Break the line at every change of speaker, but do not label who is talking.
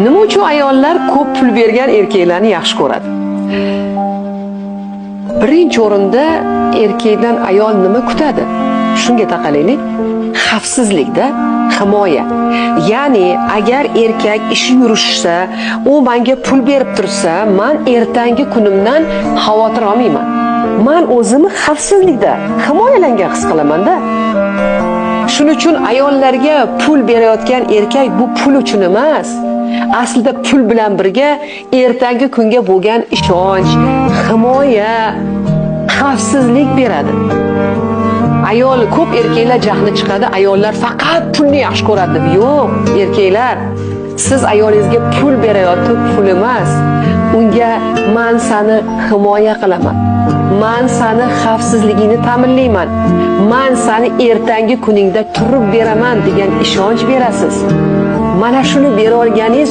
Nima uchun ayollar ko'p pul bergan erkaklarni yaxshi ko'radi? Birinchi o'rinda erkakdan ayol nima kutadi? Shunga taqalaylik. Xavfsizlikda himoya. Ya'ni agar erkak ishi yurishsa, u menga pul berib tursa, men ertangi kunimdan xavotir olmayman. Men o'zimni xavfsizlikda himoyalangan his qilaman-da. Shuning uchun ayollarga pul berayotgan erkak bu pul uchun emas. Aslida pul bilan birga ertangi kunga bo'lgan ishonch, himoya, xavfsizlik beradi. Ayol ko'p erkaklar jahli chiqadi, ayollar faqat pulni yaxshi ko'radi deb. Yo'q, erkaklar, siz ayolingizga pul berayotib pul emas, unga men seni himoya qilaman. Men seni xavfsizligingni ta'minlayman. Men seni ertangi kuningda turib beraman degan ishonch berasiz. Mana shuni bera olganingiz